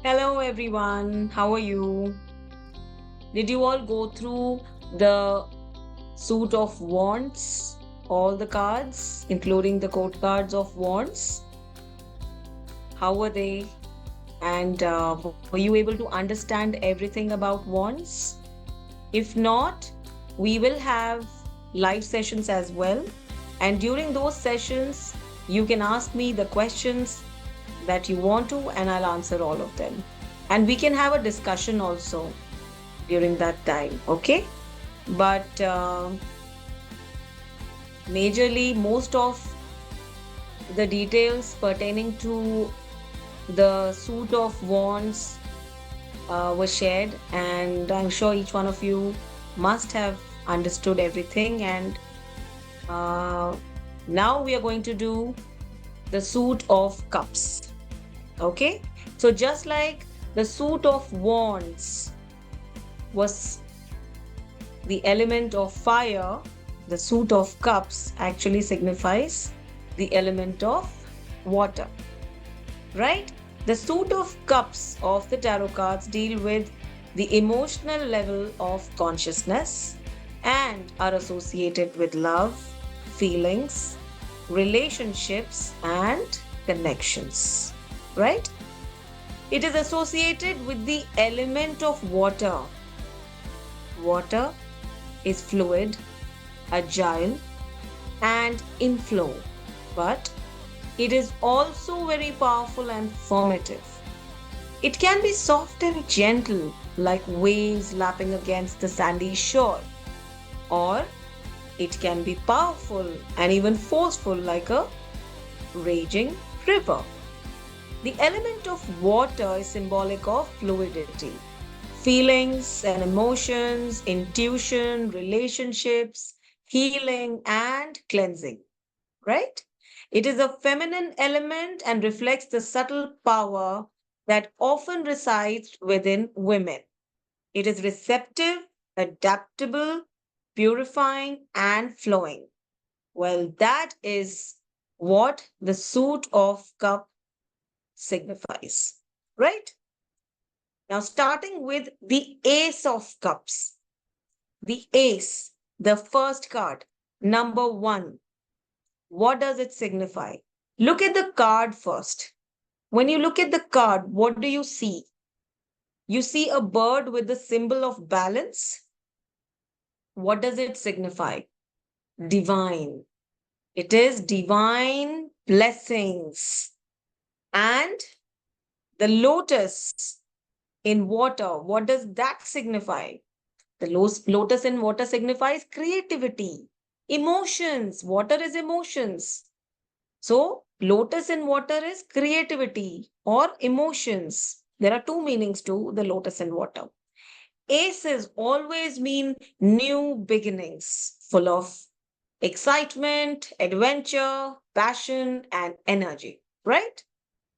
Hello everyone, how are you? Did you all go through the suit of wands, all the cards, including the court cards of wands? How were they? And were you able to understand everything about wands? If not, we will have live sessions as well. And during those sessions, you can ask me the questions that you want to, and I'll answer all of them. And we can have a discussion also during that time, okay? But majorly, most of the details pertaining to the suit of wands were shared, and I'm sure each one of you must have understood everything. And uh, now we are going to do the suit of cups, okay? So, just like the suit of wands was the element of fire, the suit of cups actually signifies the element of water, right? The suit of cups of the tarot cards deal with the emotional level of consciousness and are associated with love, feelings, relationships, and connections, right? It is associated with the element of water. Water is fluid, agile, and in flow, but it is also very powerful and formative. It can be soft and gentle, like waves lapping against the sandy shore, or it can be powerful and even forceful, like a raging river. The element of water is symbolic of fluidity, feelings and emotions, intuition, relationships, healing, and cleansing, right? It is a feminine element and reflects the subtle power that often resides within women. It is receptive, adaptable, purifying, and flowing. Well, that is what the suit of cup signifies, right? Now, starting with the Ace of Cups. The Ace, the first card, number one. What does it signify? Look at the card first. When you look at the card, what do you see? You see a bird with the symbol of balance. What does it signify? Divine. It is divine blessings. And the lotus in water, what does that signify? The lotus in water signifies creativity, emotions. Water is emotions. So, lotus in water is creativity or emotions. There are two meanings to the lotus in water. Aces always mean new beginnings, full of excitement, adventure, passion, and energy, right?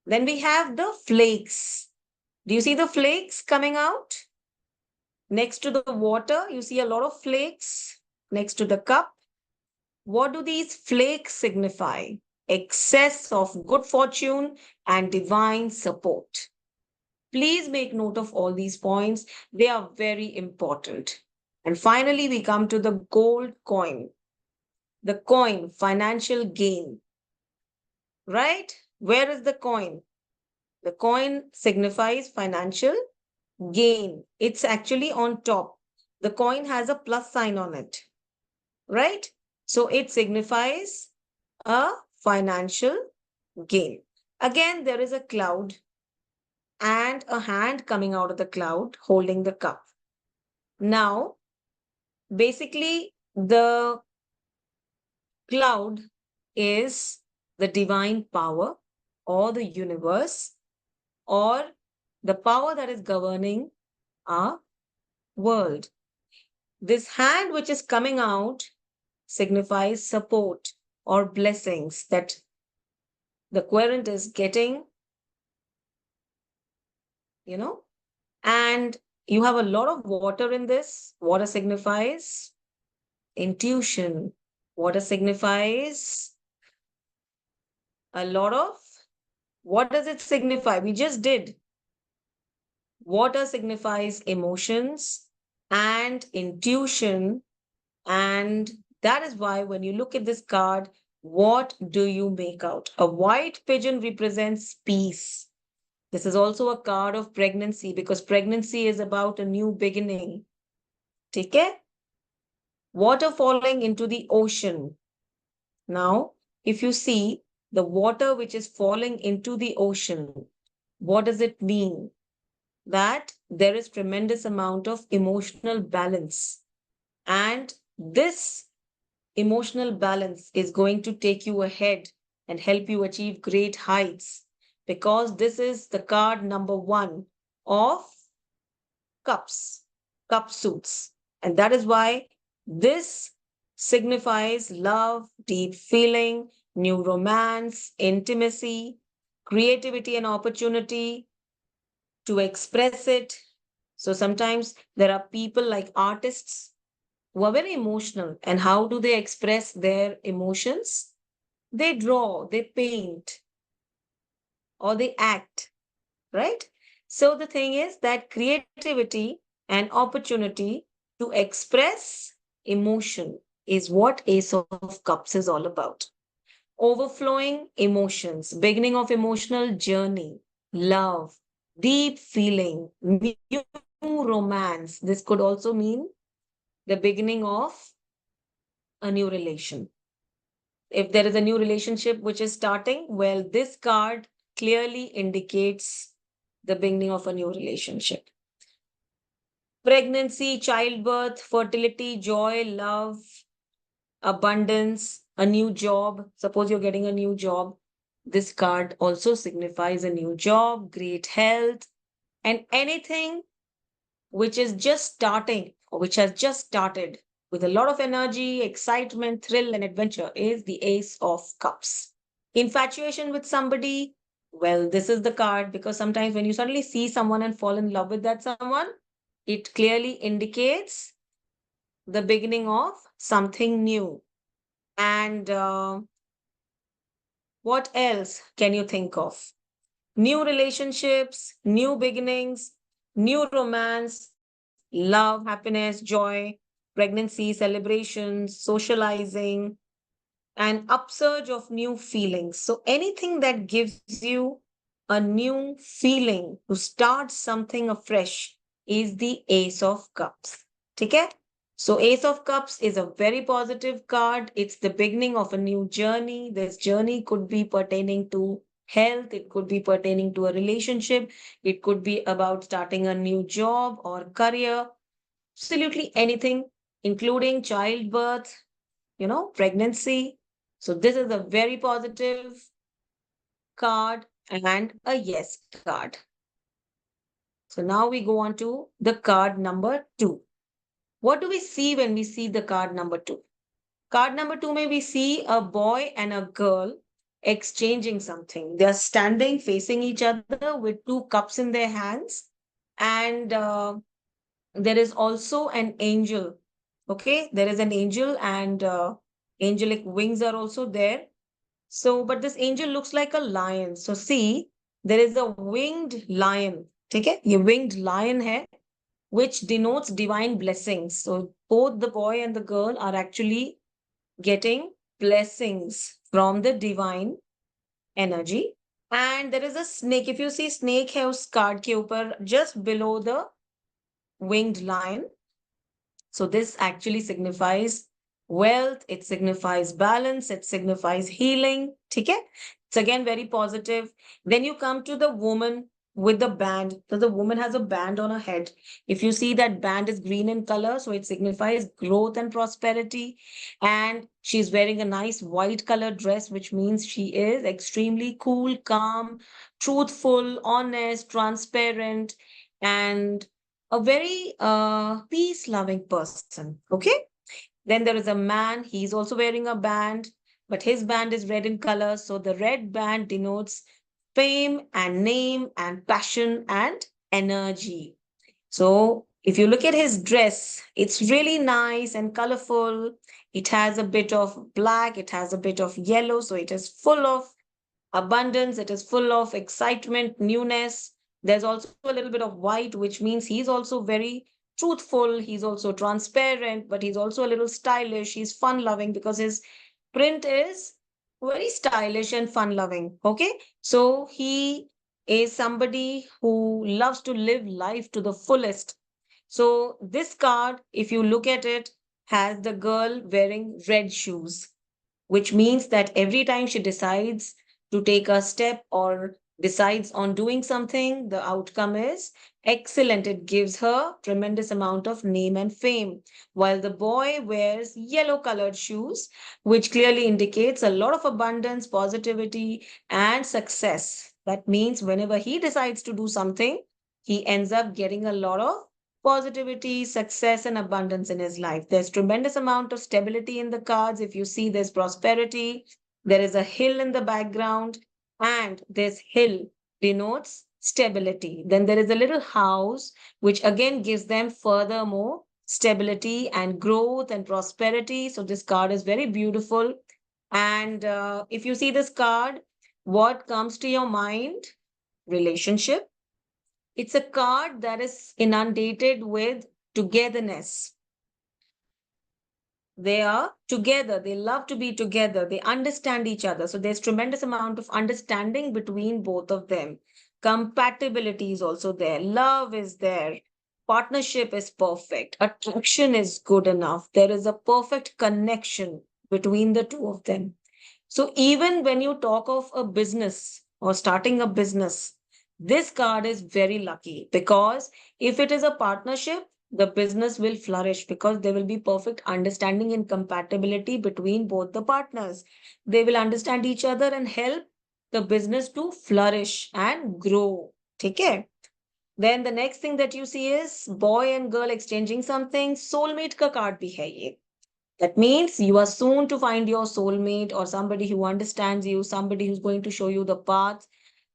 Then we have the flakes. Do you see the flakes coming out? Next to the water, you see a lot of flakes next to the cup. What do these flakes signify? Excess of good fortune and divine support. Please make note of all these points. They are very important. And finally, we come to the gold coin. The coin, financial gain, right? Where is the coin? The coin signifies financial gain. It's actually on top. The coin has a plus sign on it, right? So it signifies a financial gain. Again, there is a cloud and a hand coming out of the cloud holding the cup. Now, basically, the cloud is the divine power or the universe or the power that is governing our world. This hand which is coming out signifies support or blessings that the querent is getting, you know, and you have a lot of water in this. Water signifies intuition. Water signifies a lot of, what does it signify? We just did. Water signifies emotions and intuition. And that is why when you look at this card, what do you make out? A white pigeon represents peace. This is also a card of pregnancy because pregnancy is about a new beginning. Take it? Water falling into the ocean. Now, if you see the water which is falling into the ocean, what does it mean? That there is tremendous amount of emotional balance. And this emotional balance is going to take you ahead and help you achieve great heights because this is the card number one of cups, cup suits. And that is why this signifies love, deep feeling, new romance, intimacy, creativity, and opportunity to express it. So sometimes there are people like artists who are very emotional. And how do they express their emotions? They draw, they paint, or they act, right? So the thing is that creativity and opportunity to express emotion is what Ace of Cups is all about. Overflowing emotions, beginning of emotional journey, love, deep feeling, new romance. This could also mean the beginning of a new relation. If there is a new relationship which is starting, well, this card clearly indicates the beginning of a new relationship. Pregnancy, childbirth, fertility, joy, love, abundance, a new job. Suppose you're getting a new job. This card also signifies a new job, great health, and anything which is just starting or which has just started with a lot of energy, excitement, thrill, and adventure is the Ace of Cups. Infatuation with somebody, well, this is the card because sometimes when you suddenly see someone and fall in love with that someone, it clearly indicates the beginning of something new. And what else can you think of? New relationships, new beginnings, new romance, love, happiness, joy, pregnancy, celebrations, socializing, an upsurge of new feelings. So anything that gives you a new feeling to start something afresh is the Ace of Cups. Okay? So Ace of Cups is a very positive card. It's the beginning of a new journey. This journey could be pertaining to health. It could be pertaining to a relationship. It could be about starting a new job or career. Absolutely anything, including childbirth, pregnancy. So this is a very positive card and a yes card. So now we go on to the card number two. What do we see when we see the card number two? Card number two, may we see a boy and a girl exchanging something. They are standing facing each other with two cups in their hands. And there is also an angel. Okay, there is an angel and angelic wings are also there. So, but this angel looks like a lion. So, see, there is a winged lion. Okay, ये winged lion है, which denotes divine blessings. So, both the boy and the girl are actually getting blessings from the divine energy. And there is a snake. If you see snake है उस card के ऊपर just below the winged lion. So this actually signifies wealth, it signifies balance, it signifies healing. Okay? It's again very positive. Then you come to the woman with the band. So the woman has a band on her head. If you see that band is green in color, so it signifies growth and prosperity. And she's wearing a nice white color dress, which means she is extremely cool, calm, truthful, honest, transparent, and a very peace loving person. Okay. Then there is a man, he's also wearing a band, but his band is red in color. So the red band denotes fame and name and passion and energy. So if you look at his dress, it's really nice and colorful. It has a bit of black, it has a bit of yellow. So it is full of abundance, it is full of excitement, newness, There's also a little bit of white, which means he's also very truthful. He's also transparent, but he's also a little stylish. He's fun loving because his print is very stylish and fun loving. Okay. So he is somebody who loves to live life to the fullest. So this card, if you look at it, has the girl wearing red shoes, which means that every time she decides to take a step or decides on doing something, the outcome is excellent. It gives her tremendous amount of name and fame. While the boy wears yellow colored shoes, which clearly indicates a lot of abundance, positivity, and success. That means whenever he decides to do something, he ends up getting a lot of positivity, success, and abundance in his life. There's tremendous amount of stability in the cards. If you see, there's prosperity. There is a hill in the background, and this hill denotes stability. Then there is a little house, which again gives them furthermore stability and growth and prosperity. So this card is very beautiful. And if you see this card, what comes to your mind? Relationship. It's a card that is inundated with togetherness. They are together. They love to be together. They understand each other. So there's tremendous amount of understanding between both of them. Compatibility is also there. Love is there. Partnership is perfect. Attraction is good enough. There is a perfect connection between the two of them. So even when you talk of a business or starting a business, this card is very lucky because if it is a partnership, the business will flourish because there will be perfect understanding and compatibility between both the partners. They will understand each other and help the business to flourish and grow. Okay. Then the next thing that you see is boy and girl exchanging something. Soulmate ka card bhi hai ye. That means you are soon to find your soulmate or somebody who understands you, somebody who's going to show you the path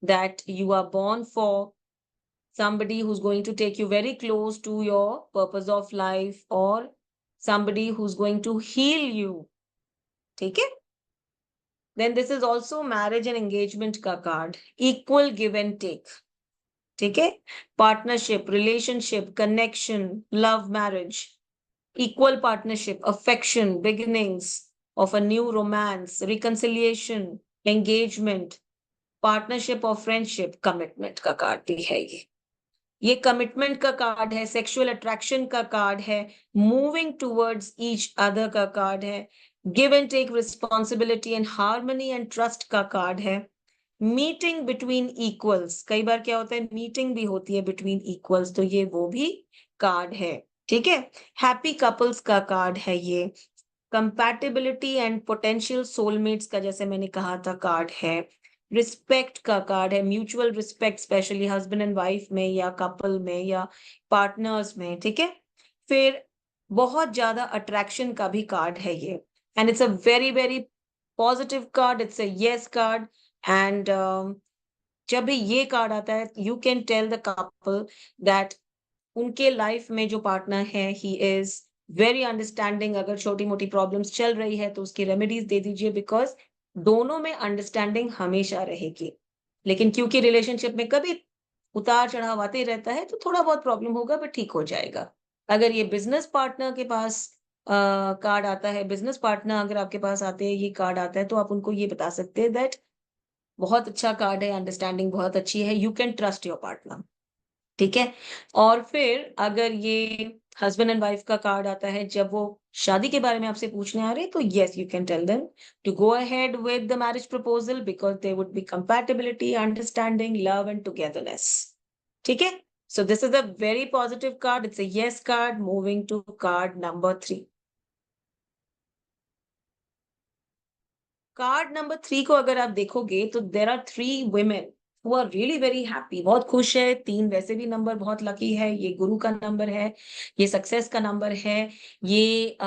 that you are born for, somebody who's going to take you very close to your purpose of life, or somebody who's going to heal you. Okay? Then this is also marriage and engagement ka card. Equal give and take. Okay? Partnership, relationship, connection, love, marriage. Equal partnership, affection, beginnings of a new romance, reconciliation, engagement, partnership or friendship, commitment का card भी है ये commitment का card है, sexual attraction का card है, moving towards each other का card है, give and take responsibility and harmony and trust का कार्ड है, मीटिंग बिटवीन इक्वल्स, कई बार क्या होता है मीटिंग भी होती है बिटवीन इक्वल्स, तो ये वो भी कार्ड है। ठीक है, हैप्पी कपल्स का कार्ड है ये, कंपैटिबिलिटी एंड पोटेंशियल सोलमेट्स का जैसे मैंने कहा था कार्ड है, रिस्पेक्ट का कार्ड है, mutual respect specially husband and wife में या कपल में या पार्टनर्स में। ठीक है, फिर बहुत ज्यादा अट्रैक्शन का भी कार्ड है ये, and it's a very very positive card, it's a yes card. And जब भी ये कार्ड आता है you can tell the couple that उनके लाइफ में जो पार्टनर है ही इज वेरी अंडरस्टैंडिंग। अगर छोटी मोटी प्रॉब्लम्स चल रही है तो उसकी रेमेडीज दे दीजिए, बिकॉज दोनों में अंडरस्टैंडिंग हमेशा रहेगी। लेकिन क्योंकि रिलेशनशिप में कभी उतार चढ़ाव आते ही रहता है तो थोड़ा बहुत प्रॉब्लम होगा, बट ठीक हो जाएगा। अगर ये बिजनेस पार्टनर के पास कार्ड आता है, बिजनेस पार्टनर अगर आपके पास आते हैं, ये कार्ड आता है, तो आप उनको ये बता सकते हैं दैट बहुत अच्छा कार्ड है, अंडरस्टैंडिंग बहुत अच्छी है, you can trust your partner. ठीक है, और फिर अगर ये हस्बैंड एंड वाइफ का कार्ड आता है, जब वो शादी के बारे में आपसे पूछने आ रहे हैं, तो yes you can tell them to go ahead with the marriage proposal because there would be compatibility, understanding, love and togetherness. ठीक है, so this is a very positive card, it's a yes card. Moving to card number 3। Card number 3 को अगर आप देखोगे तो there are 3 women who are really very happy, बहुत खुश है। 3 वैसे भी नंबर बहुत लकी है, ये गुरु का नंबर है, ये सक्सेस का नंबर है, ये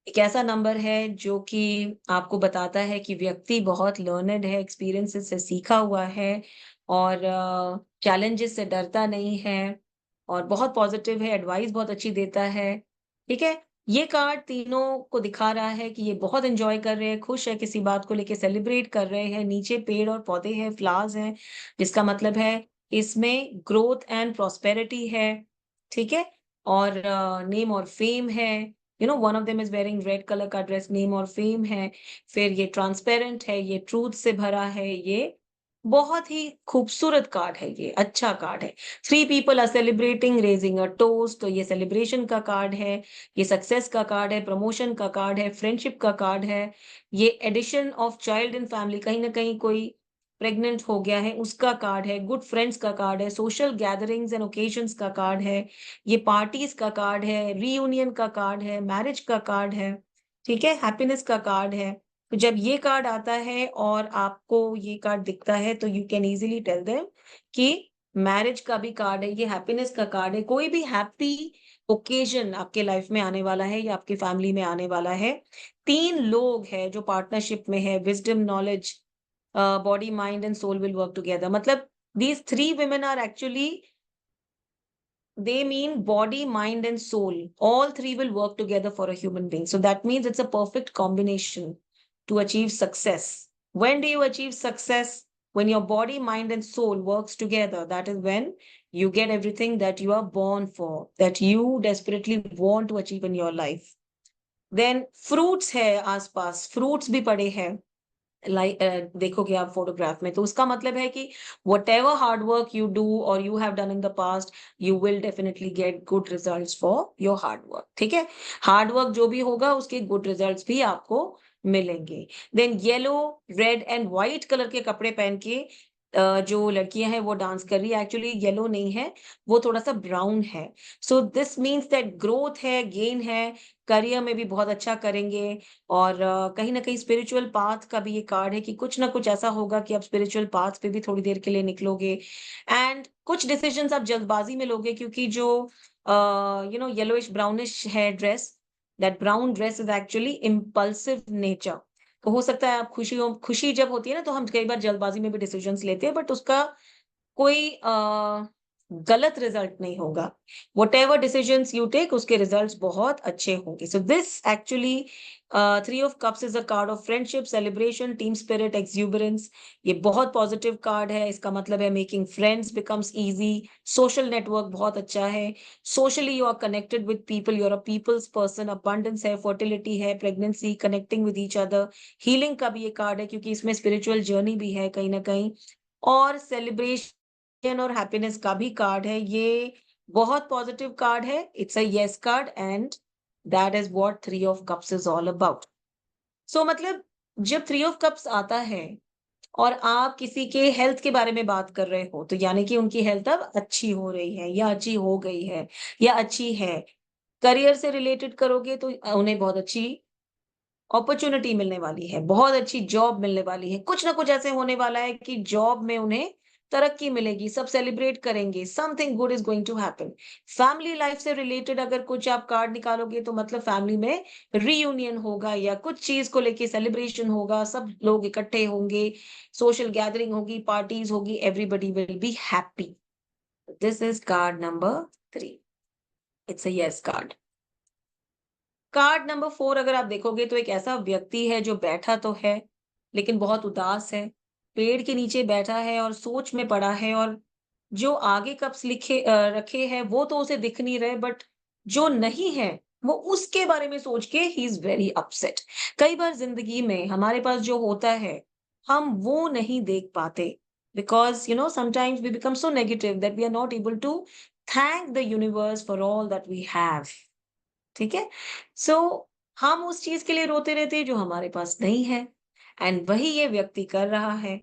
एक ऐसा नंबर है जो कि आपको बताता है कि व्यक्ति बहुत लर्नड है, एक्सपीरियंसेस से सीखा हुआ है और चैलेंजेस से डरता नहीं है और बहुत पॉजिटिव है, एडवाइस बहुत अच्छी देता है। ठीक है, ये कार्ड तीनों को दिखा रहा है कि ये बहुत एंजॉय कर रहे हैं, खुश है, किसी बात को लेके सेलिब्रेट कर रहे हैं। नीचे पेड़ और पौधे हैं, फ्लावर्स हैं, जिसका मतलब है इसमें ग्रोथ एंड प्रॉस्पेरिटी है, ठीक है? और नेम और फेम है, one of them is wearing red colour का ड्रेस, नेम और फेम है। फिर ये ट्रांसपेरेंट है, ये ट्रूथ से भरा है, ये बहुत ही खूबसूरत कार्ड है, ये अच्छा कार्ड है। Three people are celebrating, raising a toast, तो ये सेलिब्रेशन का कार्ड है, ये सक्सेस का कार्ड है, प्रमोशन का कार्ड है, फ्रेंडशिप का कार्ड है, ये addition of child in family, कहीं ना कहीं कोई प्रेग्नेंट हो गया है उसका कार्ड है, गुड फ्रेंड्स का कार्ड है, सोशल गैदरिंग्स एंड ओकेजन्स का कार्ड है, ये पार्टीज का कार्ड है, रीयूनियन का कार्ड है, मैरिज का कार्ड है, ठीक है, हैप्पीनेस का कार्ड है। तो जब ये कार्ड आता है और आपको ये कार्ड दिखता है तो you can easily tell them कि मैरिज का भी कार्ड है, ये हैप्पीनेस का कार्ड है, कोई भी हैप्पी ओकेजन आपके लाइफ में आने वाला है या आपकी फैमिली में आने वाला है। तीन लोग हैं जो पार्टनरशिप में है, wisdom, knowledge, body, mind, and soul will work together. मतलब these three women are actually, they mean body, mind, and soul. All three will work together for a human being. So that means it's a perfect combination to achieve success. When do you achieve success? When your body, mind, and soul works together. That is when you get everything that you are born for, that you desperately want to achieve in your life. Then fruits है आसपास, fruits भी पड़े हैं, like देखोगे आप photograph में, तो उसका मतलब है कि whatever hard work you do or you have done in the past, you will definitely get good results for your hard work, ठीक है? हार्ड वर्क जो भी होगा उसके गुड रिजल्ट्स भी आपको मिलेंगे। Then yellow, red and white colour के कपड़े पहन के जो लड़कियां हैं वो डांस कर रही है, एक्चुअली येलो नहीं है, वो थोड़ा सा ब्राउन है। So this means that growth है, गेन है, करियर में भी बहुत अच्छा करेंगे। और कहीं ना कहीं स्पिरिचुअल पाथ का भी ये कार्ड है कि कुछ ना कुछ ऐसा होगा कि आप स्पिरिचुअल पाथ पे भी थोड़ी देर के लिए निकलोगे। एंड कुछ डिसीजंस आप जल्दबाजी में लोगे, क्योंकि जो येलोइश ब्राउनिश है dress, that brown dress is actually impulsive nature. तो हो सकता है आप खुशी जब होती है ना, तो हम कई बार जल्दबाजी में भी डिसीजंस लेते हैं, बट उसका कोई गलत रिजल्ट नहीं होगा। व्हाटएवर डिसीजंस यू टेक उसके रिजल्ट्स बहुत अच्छे होंगे। So this actually three of cups is a card of friendship, celebration, team spirit, exuberance. ये बहुत पॉजिटिव कार्ड है, इसका मतलब है making friends becomes easy, social network बहुत अच्छा है, socially you are connected with people, you are a people's person, abundance है, फर्टिलिटी है, pregnancy, connecting with each other, healing का भी ये कार्ड है क्योंकि इसमें स्पिरिचुअल जर्नी भी है कहीं ना कहीं, और सेलिब्रेशन और हैप्पीनेस का भी कार्ड है। ये बहुत पॉजिटिव कार्ड है, it's a yes card, and that is what three of cups is all about. So मतलब जब थ्री ऑफ कप्स आता है और आप किसी के हेल्थ के बारे में बात कर रहे हो, तो यानी कि उनकी हेल्थ अब अच्छी हो रही है या अच्छी हो गई है या अच्छी है। करियर से रिलेटेड करोगे तो उन्हें बहुत अच्छी अपॉर्चुनिटी मिलने वाली है, बहुत अच्छी जॉब मिलने वाली है, कुछ ना कुछ ऐसे होने वाला है कि जॉब में उन्हें तरक्की मिलेगी, सब सेलिब्रेट करेंगे, something good is going to happen. Family life से रिलेटेड अगर कुछ आप कार्ड निकालोगे तो मतलब फैमिली में रीयूनियन होगा या कुछ चीज को लेके सेलिब्रेशन होगा, सब लोग इकट्ठे होंगे, सोशल गैदरिंग होगी, पार्टीज होगी, everybody will be happy. This is called number 3, it's a yes card. Card number 4 अगर आप देखोगे तो एक ऐसा व्यक्ति है जो बैठा तो है लेकिन बहुत उदास है, पेड़ के नीचे बैठा है और सोच में पड़ा है, और जो आगे कप्स रखे हैं वो तो उसे दिख नहीं रहे, बट जो नहीं है वो उसके बारे में सोच के ही इज वेरी अपसेट। कई बार जिंदगी में हमारे पास जो होता है हम वो नहीं देख पाते, because sometimes we become so negative that we are not able to thank the universe for all that we have, ठीक है? सो हम उस चीज के लिए रोते रहते हैं जो हमारे पास नहीं है, एंड वही ये व्यक्ति कर रहा है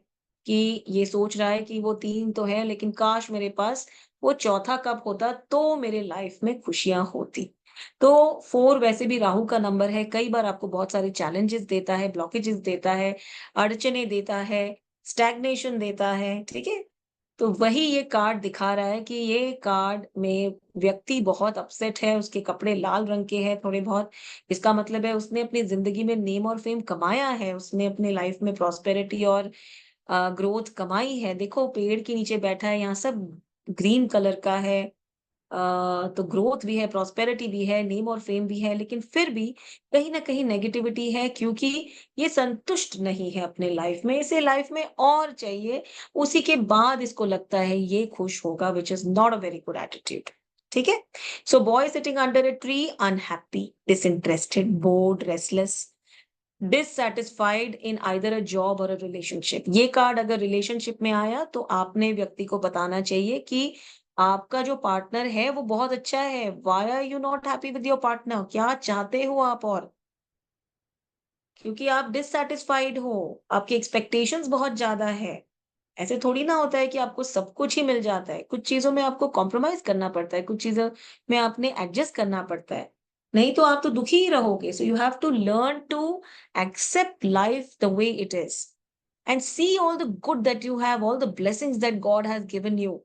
कि ये सोच रहा है कि वो 3 तो है लेकिन काश मेरे पास वो चौथा कप होता तो मेरे लाइफ में खुशियां होती। तो 4 वैसे भी राहु का नंबर है, कई बार आपको बहुत सारे चैलेंजेस देता है, ब्लॉकेजेस देता है, अड़चने देता है, स्टैग्नेशन देता है, ठीक है? तो वही ये कार्ड दिखा रहा है कि ये कार्ड में व्यक्ति बहुत अपसेट है, उसके कपड़े लाल रंग के हैं थोड़े बहुत। इसका मतलब है उसने अपनी ज़िंदगी में नेम और फ़ेम कमाया है, उसने अपनी लाइफ़ में प्रॉस्पेरिटी और ग्रोथ कमाई है। देखो पेड़ के नीचे बैठा है, यहाँ सब ग्रीन कलर का है, तो ग्रोथ भी है, प्रॉस्पेरिटी भी है, नेम और फेम भी है, लेकिन फिर भी कहीं न कहीं नेगेटिविटी है, क्योंकि ये संतुष्ट नहीं है अपने लाइफ में, इसे लाइफ में और चाहिए, उसी के बाद इसको लगता है ये खुश होगा, which is not a very good attitude. ठीक है? सो boy sitting under a tree unhappy, disinterested, board, restless, dissatisfied in either a job और अ रिलेशनशिप। ये कार्ड अगर रिलेशनशिप में आया तो आपने व्यक्ति को बताना चाहिए कि आपका जो पार्टनर है वो बहुत अच्छा है। Why are you not happy with your partner? क्या चाहते हो आप और? क्योंकि आप डिससैटिस्फाइड हो, आपकी एक्सपेक्टेशंस बहुत ज़्यादा है। ऐसे थोड़ी ना होता है कि आपको सब कुछ ही मिल जाता है। कुछ चीज़ों में आपको कॉम्प्रोमाइज़ करना पड़ता है, कुछ चीज़ों में आपने एडजस्ट करना पड़ता है। नहीं तो आप तो दुखी ही रहोगे। So you have to learn to accept life the way it is and see all the good that you have, all the blessings that God has given you.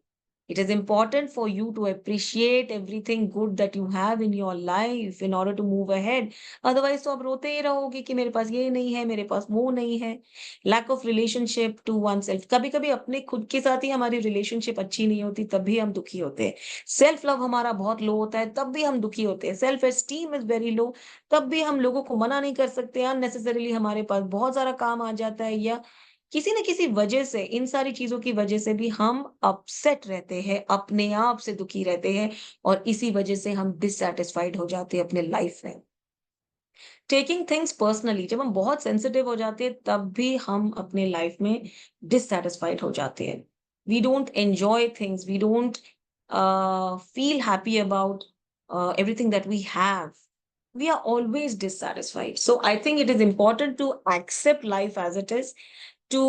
It is important for you to appreciate everything good that you have in your life in order to move ahead. Otherwise, तो आप रोते ही रहोगे कि मेरे पास ये नहीं है, मेरे पास वो नहीं है। Lack of relationship to oneself. कभी-कभी अपने खुद के साथ ही हमारी रिलेशनशिप अच्छी नहीं होती, तब भी हम दुखी होते हैं। सेल्फ लव हमारा बहुत लो होता है, तब भी हम दुखी होते हैं। Self esteem is very low, तब भी हम लोगों को मना नहीं कर सकते। अननेसेसरीली हमारे पास बहुत सारा काम आ जाता है, या किसी न किसी वजह से, इन सारी चीज़ों की वजह से भी हम अपसेट रहते हैं, अपने आप से दुखी रहते हैं, और इसी वजह से हम डिससैटिस्फाइड हो जाते हैं अपने लाइफ में। टेकिंग थिंग्स पर्सनली, जब हम बहुत सेंसिटिव हो जाते हैं, तब भी हम अपने लाइफ में डिससैटिस्फाइड हो जाते हैं। We don't enjoy things, we don't feel happy about everything that we have. We are always dissatisfied. So I think it is important to accept life as it is, to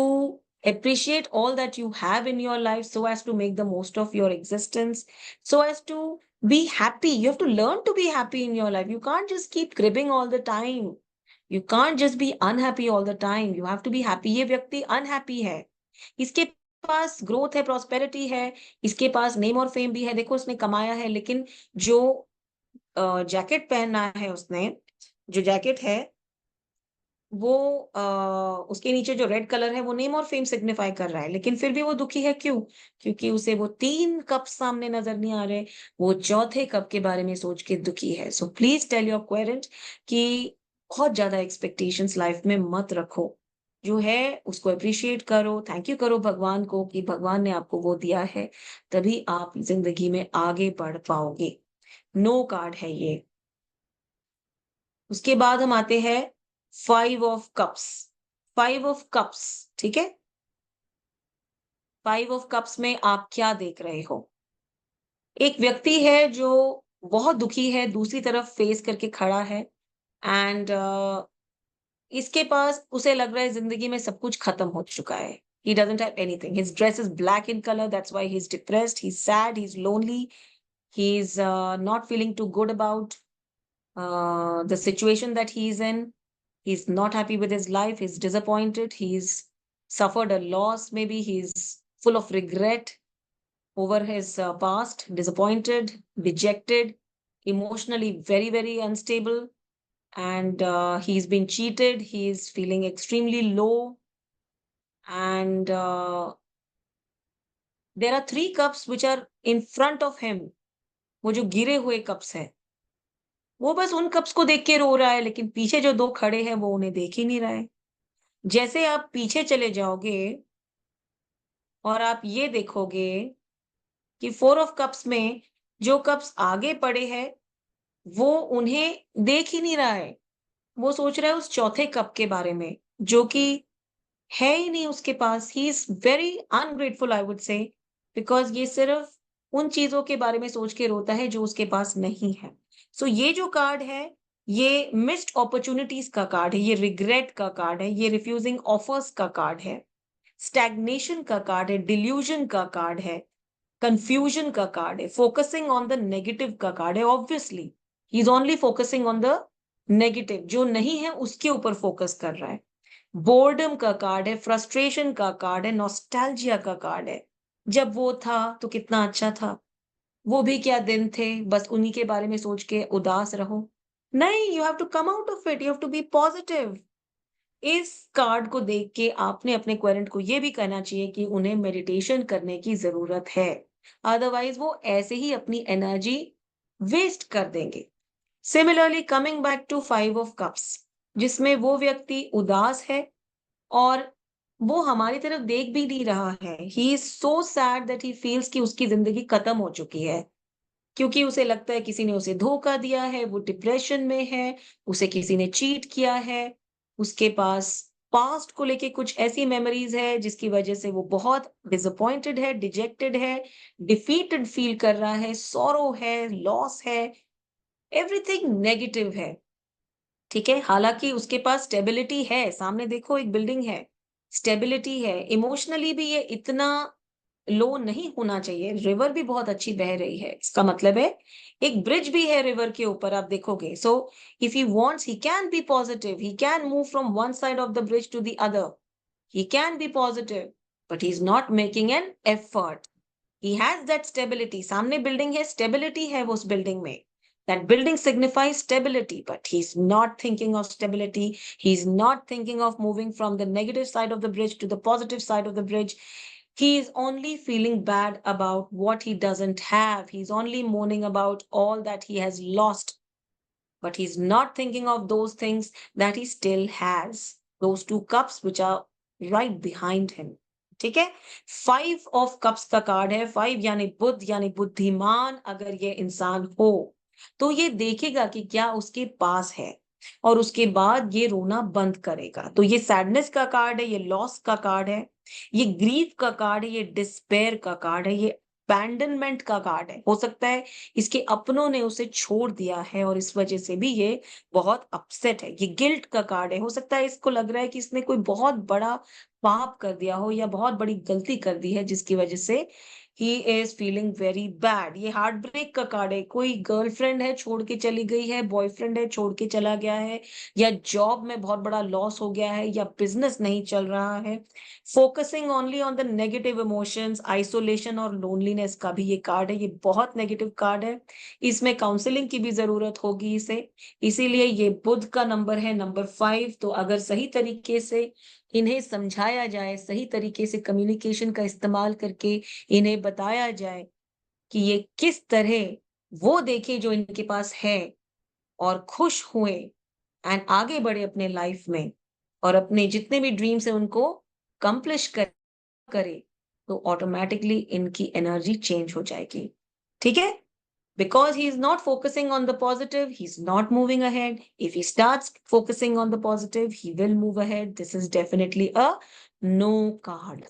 appreciate all that you have in your life so as to make the most of your existence, so as to be happy. You have to learn to be happy in your life. You can't just keep cribbing all the time. You can't just be unhappy all the time. You have to be happy. ये व्यक्ति unhappy है, इसके पास growth है, prosperity है, इसके पास name और fame भी है। देखो उसने कमाया है, लेकिन जो जैकेट पहना है उसने, जो जैकेट है वो उसके नीचे जो रेड कलर है वो नेम और फेम सिग्निफाई कर रहा है, लेकिन फिर भी वो दुखी है, क्यों? क्योंकि उसे वो 3 कप सामने नज़र नहीं आ रहे, वो चौथे कप के बारे में सोच के दुखी है। So please tell your querent कि बहुत ज़्यादा एक्सपेक्टेशंस लाइफ में मत रखो। जो है उसको एप्रिशिएट करो, थैंक यू करो भगवान को कि भगवान ने आपको वो दिया है, तभी आप ज़िंदगी में आगे बढ़ पाओगे। नो कार्ड है ये। उसके बाद हम आते हैं 5 ऑफ कप्स। 5 ऑफ कप्स, ठीक है? 5 ऑफ कप्स में आप क्या देख रहे हो? एक व्यक्ति है जो बहुत दुखी है, दूसरी तरफ फेस करके खड़ा है, एंड इसके पास, उसे लग रहा है ज़िंदगी में सब कुछ खत्म हो चुका है। He doesn't have anything. His dress is black in color, that's why he's depressed, he's sad, he's lonely, he's not feeling too good about the situation that he's in. He's not happy with his life. He's disappointed. He's suffered a loss. Maybe he's full of regret over his past, disappointed, dejected, emotionally very, very unstable. And he's been cheated. He's feeling extremely low. And there are 3 cups which are in front of him. वो जो गिरे हुए cups हैं, वो बस उन cups को देख के रो रहा है, लेकिन पीछे जो 2 खड़े हैं, वो उन्हें देख ही नहीं रहा है। जैसे आप पीछे चले जाओगे और आप ये देखोगे कि 4 ऑफ कप्स में जो कप्स आगे पड़े हैं, वो उन्हें देख ही नहीं रहा है। वो सोच रहा है उस चौथे कप के बारे में, जो कि है ही नहीं उसके पास। He is very ungrateful I would say, because ये सिर्फ़ उन चीज़ों के बारे में सोच के रोता है जो उसके पास नहीं है। सो ये जो कार्ड है, ये मिस्ड अपॉर्च्युनिटीज़ का कार्ड है, ये रिग्रेट का कार्ड है, ये रिफ्यूजिंग ऑफर्स का कार्ड है, स्टैग्नेशन का कार्ड है, डिल्यूज़न का कार्ड है, कन्फ्यूजन का कार्ड है, फोकसिंग ऑन द नेगेटिव का कार्ड है। Obviously he is only focusing on the negative, जो नहीं है उसके ऊपर फोकस कर रहा है। बोर्डम का कार्ड है, फ्रस्ट्रेशन का कार्ड है, नॉस्टैल्जिया का कार्ड है। जब वो था तो कितना अच्छा था, वो भी क्या दिन थे, बस उन्हीं के बारे में सोच के उदास रहो। नहीं, you have to come out of it, you have to be positive. इस कार्ड को देख के आपने अपने क्वेरेंट को ये भी कहना चाहिए कि उन्हें मेडिटेशन करने की जरूरत है। अदरवाइज वो ऐसे ही अपनी एनर्जी वेस्ट कर देंगे। Similarly coming back to 5 of cups, जिसमें वो व्यक्ति उदास है और वो हमारी तरफ देख भी नहीं रहा है। He is so sad that he feels कि उसकी जिंदगी खत्म हो चुकी है, क्योंकि उसे लगता है किसी ने उसे धोखा दिया है, वो डिप्रेशन में है, उसे किसी ने चीट किया है, उसके पास पास्ट को लेके कुछ ऐसी मेमोरीज है जिसकी वजह से वो बहुत डिसअपॉइंटेड है, डिजेक्टेड है, डिफीटेड फील कर रहा है, सॉरो है, लॉस है, एवरीथिंग नेगेटिव है। ठीक है? हालाँकि उसके पास स्टेबिलिटी है, सामने देखो एक बिल्डिंग है, स्टेबिलिटी है, इमोशनली भी ये इतना लो नहीं होना चाहिए, रिवर भी बहुत अच्छी बह रही है। इसका मतलब है एक ब्रिज भी है रिवर के ऊपर, आप देखोगे। So if he wants he can be positive, he can move from one side of the bridge to the other, he can be positive, but he is not making an effort. He has that stability. सामने building है, stability है वो उस building में। That building signifies stability, but he's not thinking of stability. He's not thinking of moving from the negative side of the bridge to the positive side of the bridge. He is only feeling bad about what he doesn't have. He's only moaning about all that he has lost, but he's not thinking of those things that he still has. Those 2 cups which are right behind him. ठीक है? 5 of cups का card है। 5 यानी बुद्ध, यानी बुद्धिमान अगर ये इंसान हो, तो ये देखेगा कि क्या उसके पास है और उसके बाद ये रोना बंद करेगा। तो ये सैडनेस का कार्ड है, ये लॉस का कार्ड है, ये ग्रीफ का कार्ड है, ये डिस्पेयर का कार्ड है, ये अबैंडनमेंट का कार्ड है। हो सकता है इसके अपनों ने उसे छोड़ दिया है और इस वजह से भी ये बहुत अपसेट है। ये गिल्ट का कार्ड है। हो सकता है इसको लग रहा है कि इसने कोई बहुत बड़ा पाप कर दिया हो या बहुत बड़ी गलती कर दी है जिसकी वजह से he is feeling very bad. ये हार्ट ब्रेक का कार्ड है। कोई गर्लफ्रेंड है छोड़ के चली गई है, बॉयफ्रेंड है छोड़ के चला गया है, या जॉब में बहुत बड़ा लॉस हो गया है, या बिजनेस नहीं चल रहा है। Focusing only on the negative emotions, isolation और लोनलीनेस का भी ये कार्ड है। ये बहुत नेगेटिव कार्ड है। इसमें काउंसलिंग की भी जरूरत होगी इसे। इसीलिए ये बुध का नंबर है, नंबर 5। तो अगर सही तरीके से इन्हें समझाया जाए, सही तरीके से कम्युनिकेशन का इस्तेमाल करके इन्हें बताया जाए कि ये किस तरह वो देखें जो इनके पास है और खुश हुए एंड आगे बढ़े अपने लाइफ में और अपने जितने भी ड्रीम्स हैं उनको कंप्लिश करे, तो ऑटोमेटिकली इनकी एनर्जी चेंज हो जाएगी। ठीक है? Because he is not focusing on the positive, he's not moving ahead. If he starts focusing on the positive, he will move ahead. This is definitely a no card.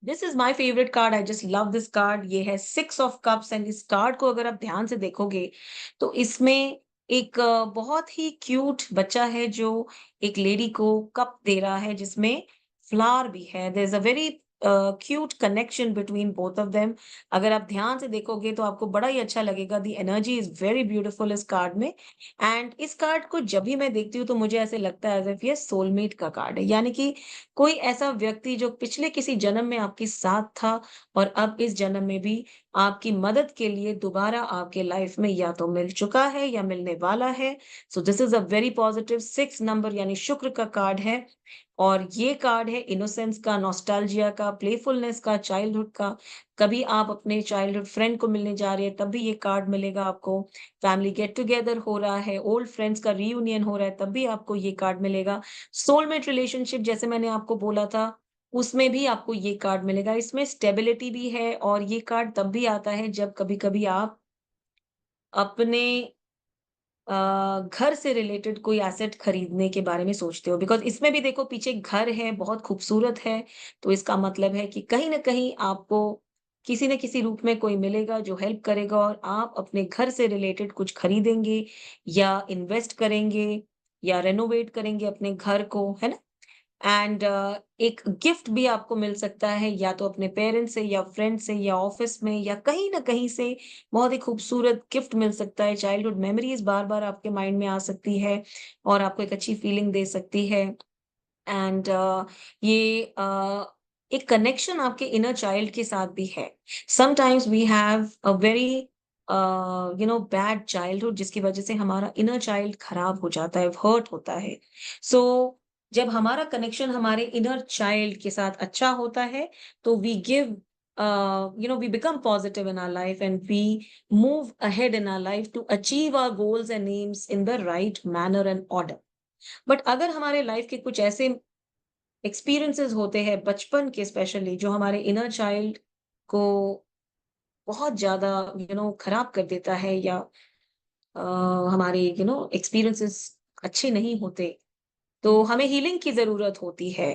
This is my favorite card. I just love this card. ये है 6 of cups and इस card को अगर आप ध्यान से देखोगे तो इसमें एक बहुत ही क्यूट बच्चा है जो एक लेडी को कप दे रहा है जिसमें फ्लावर भी है। There is a very cute connection between both of them. अगर आप ध्यान से देखोगे तो आपको बड़ा ही अच्छा लगेगा। The energy is very beautiful इस कार्ड में। एंड इस कार्ड को जब भी मैं देखती हूँ तो मुझे ऐसे लगता है एज इफ ये सोलमेट का कार्ड है, यानी कि कोई ऐसा व्यक्ति जो पिछले किसी जन्म में आपके साथ था और अब इस जन्म में भी आपकी मदद के लिए दोबारा आपके लाइफ में या तो मिल चुका है या मिलने वाला है। So this is a very positive 6 number यानी शुक्र का कार्ड है। और ये कार्ड है इनोसेंस का, नॉस्टैल्जिया का, प्लेफुलनेस का, चाइल्डहुड का। कभी आप अपने चाइल्डहुड फ्रेंड को मिलने जा रहे हैं तब भी ये कार्ड मिलेगा आपको। फैमिली गेट टुगेदर हो रहा है, ओल्ड फ्रेंड्स का रीयूनियन हो रहा है तब भी आपको ये कार्ड मिलेगा। सोलमेट रिलेशनशिप जैसे मैंने आपको बोला था, उसमें भी आपको ये कार्ड मिलेगा। इसमें स्टेबिलिटी भी है और ये कार्ड तब भी आता है जब कभी-कभी आप अपने घर से रिलेटेड कोई एसेट खरीदने के बारे में सोचते हो। बिकॉज़ इसमें भी देखो पीछे घर है, बहुत खूबसूरत है, तो इसका मतलब है कि कहीं न कहीं आपको किसी न किसी रूप में कोई मिलेगा जो हेल्प करेगा और आप अपने घर से रिलेटेड कुछ खरीदेंगे या इन्वेस्ट करेंगे या रेनोवेट करेंगे अपने घर को, है ना? एंड एक गिफ्ट भी आपको मिल सकता है या तो अपने पेरेंट्स से या फ्रेंड से या ऑफिस में या कहीं ना कहीं से बहुत ही खूबसूरत गिफ्ट मिल सकता है। चाइल्डहुड मेमोरीज बार बार आपके माइंड में आ सकती है और आपको एक अच्छी फीलिंग दे सकती है। एंड ये एक कनेक्शन आपके इनर चाइल्ड के साथ भी है। Sometimes we have a very bad childhood जिसकी वजह से हमारा इनर चाइल्ड खराब हो जाता है, हर्ट होता है। सो जब हमारा कनेक्शन हमारे इनर चाइल्ड के साथ अच्छा होता है, तो we give we become positive in our life and we move ahead in our life to achieve our goals and aims in the right manner and order. But अगर हमारे life के कुछ ऐसे एक्सपीरियंसेस होते हैं बचपन के स्पेशली, जो हमारे इनर चाइल्ड को बहुत ज्यादा खराब कर देता है, या अ, हमारे एक्सपीरियंसेस अच्छे नहीं होते, तो हमें हीलिंग की ज़रूरत होती है।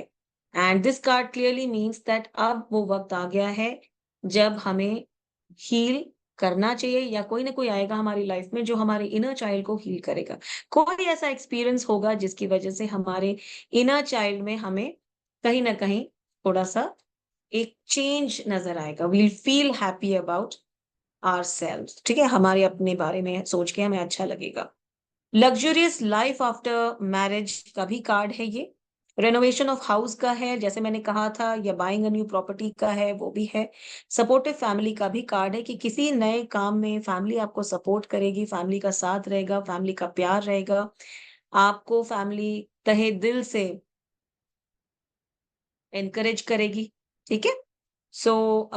And this card clearly means that अब वो वक़्त आ गया है जब हमें हील करना चाहिए, या कोई ना कोई आएगा हमारी लाइफ में जो हमारे इनर चाइल्ड को हील करेगा। कोई ऐसा एक्सपीरियंस होगा जिसकी वज़ह से हमारे इनर चाइल्ड में हमें कहीं न कहीं थोड़ा-सा एक चेंज नज़र आएगा। We will feel happy about ourselves, ठीक है? हमारे अपने बारे में सोच के हमें अच्छा लगेगा। लग्जरियस लाइफ आफ्टर मैरिज का भी कार्ड है ये। रेनोवेशन ऑफ हाउस का है, जैसे मैंने कहा था, या बाइंग अ न्यू प्रॉपर्टी का है, वो भी है। सपोर्टिव फैमिली का भी कार्ड है कि किसी नए काम में फैमिली आपको सपोर्ट करेगी, फैमिली का साथ रहेगा, फैमिली का प्यार रहेगा। आपको फैमिली तहे दिल से एनकरेज करेगी, ठीक है? सो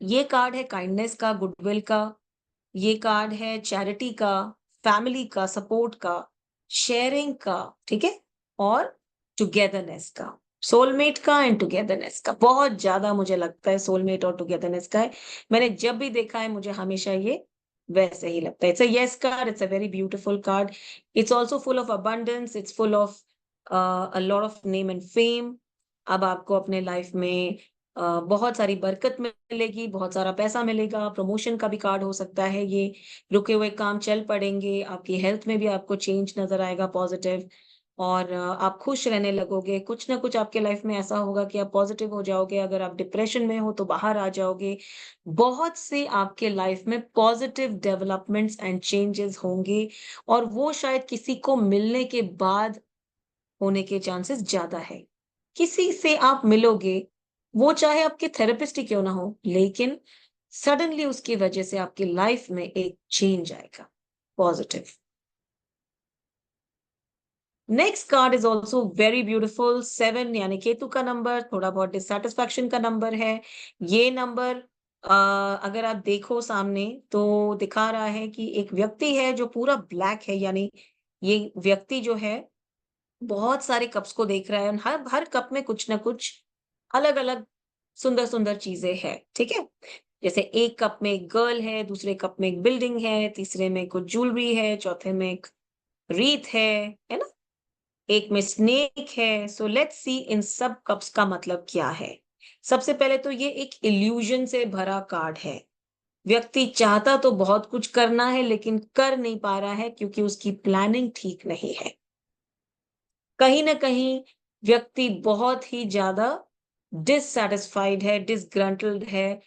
ये कार्ड है काइंडनेस का, गुडविल का। ये कार्ड है चैरिटी का, फैमिली का, सपोर्ट का, शेयरिंग का, ठीक है? और टुगेदरनेस का, सोलमेट का एंड टुगेदरनेस का। बहुत ज़्यादा मुझे लगता है सोलमेट और टुगेदरनेस का है। मैंने जब भी देखा है मुझे हमेशा ये वैसे ही लगता है। It's a yes card, it's a very beautiful card. It's also full of abundance, it's full of a lot of name and fame. अब आपको अपने लाइफ में बहुत सारी बरकत मिलेगी, बहुत सारा पैसा मिलेगा, प्रमोशन का भी कार्ड हो सकता है ये। रुके हुए काम चल पड़ेंगे, आपकी हेल्थ में भी आपको चेंज नज़र आएगा पॉज़िटिव, और आप खुश रहने लगोगे। कुछ ना कुछ आपके लाइफ में ऐसा होगा कि आप पॉज़िटिव हो जाओगे, अगर आप डिप्रेशन में हो तो बाहर आ जाओगे। बहुत से आपके लाइफ में पॉज़िटिव डेवलपमेंट्स एंड चेंजेज़ होंगे, और वो शायद किसी को मिलने के बाद होने के चांसेस ज़्यादा है। किसी से आप मिलोगे, वो चाहे आपके थेरेपिस्ट ही क्यों ना हो, लेकिन सडनली उसकी वजह से आपकी लाइफ में एक चेंज आएगा, positive. Next card is also very beautiful, 7 यानी केतु का नंबर, थोड़ा बहुत डिससैटिस्फैक्शन का नंबर है। ये नंबर अगर आप देखो सामने, तो दिखा रहा है कि एक व्यक्ति है जो पूरा ब्लैक है, यानी ये व्यक्ति जो है बहुत सारे कप्स को देख रहा है, और हर हर कप में कुछ ना कुछ अलग-अलग सुंदर-सुंदर चीज़ें हैं, ठीक है? जैसे एक कप में एक गर्ल है, दूसरे कप में एक बिल्डिंग है, तीसरे में कुछ ज्वेलरी है, चौथे में एक रीत है ना? एक में स्नेक है। सो लेट्स सी इन सब कप्स का मतलब क्या है? सबसे पहले तो ये एक इल्यूजन से भरा कार्ड है। व्यक्ति चाहता तो बहुत कुछ करना है, लेकिन कर नहीं पा रहा है क्योंकि उसकी प्लानिंग ठीक नहीं है। कहीं न कहीं व्यक्ति बहुत ही ज़्यादा डिससैटिस्फाइड है, डिसग्रंटल्ड है।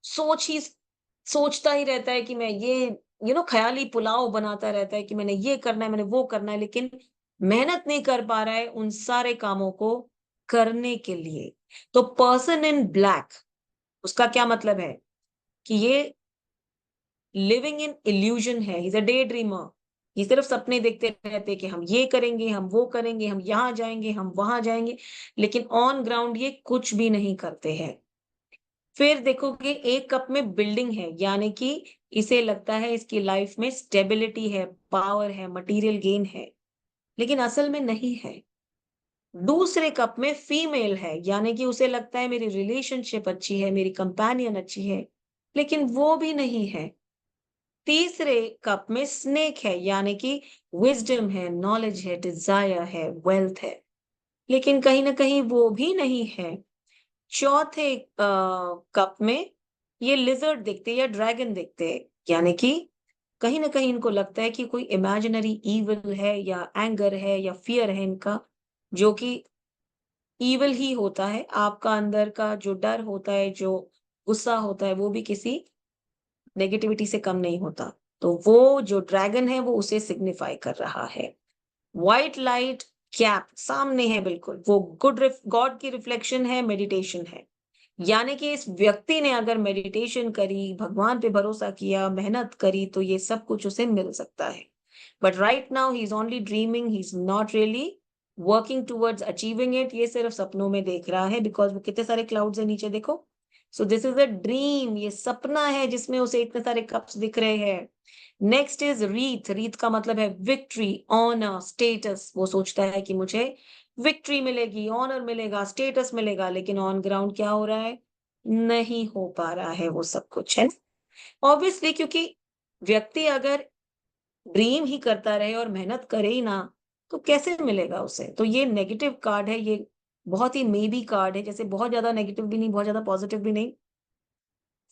सोच ही सोचता ही रहता है कि मैं ये ख़याली पुलाव बनाता रहता है कि मैंने ये करना है, मैंने वो करना है, लेकिन मेहनत नहीं कर पा रहा है उन सारे कामों को करने के लिए। तो पर्सन इन ब्लैक, उसका क्या मतलब है कि ये लिविंग इन इल्यूजन है, he is a day dreamer. ये सिर्फ सपने देखते रहते हैं कि हम ये करेंगे, हम वो करेंगे, हम यहाँ जाएँगे, हम वहाँ जाएँगे, लेकिन ऑन ग्राउंड ये कुछ भी नहीं करते हैं। फिर देखोगे एक कप में बिल्डिंग है, यानी कि इसे लगता है इसकी लाइफ में स्टेबिलिटी है, पावर है, मटेरियल गेन है, लेकिन असल में नहीं है। दूसरे कप में फीमेल है, यानी कि उसे लगता है मेरी रिलेशनशिप अच्छी है, मेरी कंपेनियन अच्छी है, लेकिन वो भी नहीं है। तीसरे कप में स्नेक है, यानी कि विज़डम है, नॉलेज है, डिज़ायर है, वेल्थ है, लेकिन कहीं न कहीं वो भी नहीं है। चौथे कप में ये लिज़र्ड दिखते हैं या ड्रैगन दिखते हैं, यानी कि कहीं न कहीं इनको लगता है कि कोई इमेजिनरी इविल है, या एंगर है, या फ़ियर है इनका, जो कि इविल ही होता है। आपका अंदर का जो डर होता है, जो गुस्सा होता है, वो भी किसी नेगेटिविटी से कम नहीं होता। तो वो जो ड्रैगन है वो उसे सिग्निफाई कर रहा है। व्हाइट लाइट कैप सामने है बिल्कुल, वो गॉड की रिफ्लेक्शन है, मेडिटेशन है। यानी कि इस व्यक्ति ने अगर मेडिटेशन करी, भगवान पे भरोसा किया, मेहनत करी, तो ये सब कुछ उसे मिल सकता है। But right now he is only dreaming, he is not really working towards achieving it, ये सिर्फ सपनों में देख रहा है, बिकॉज वो कितने सारे क्लाउड्स है नीचे देखो। सो दिस इज अ ड्रीम, ये सपना है जिसमें उसे इतने सारे कप्स दिख रहे हैं। नेक्स्ट इज रीथ, रीथ का मतलब है विक्ट्री, ऑनर, स्टेटस। वो सोचता है कि मुझे विक्ट्री मिलेगी, ऑनर मिलेगा, स्टेटस मिलेगा, लेकिन ऑन ग्राउंड क्या हो रहा है? नहीं हो पा रहा है वो सब कुछ, है ऑब्वियसली, क्योंकि व्यक्ति अगर ड्रीम ही करता रहे और मेहनत करे ही ना, तो कैसे मिलेगा उसे? तो ये नेगेटिव कार्ड है, ये बहुत ही मे बी कार्ड है, जैसे बहुत ज्यादा नेगेटिव भी नहीं, बहुत ज्यादा पॉजिटिव भी नहीं।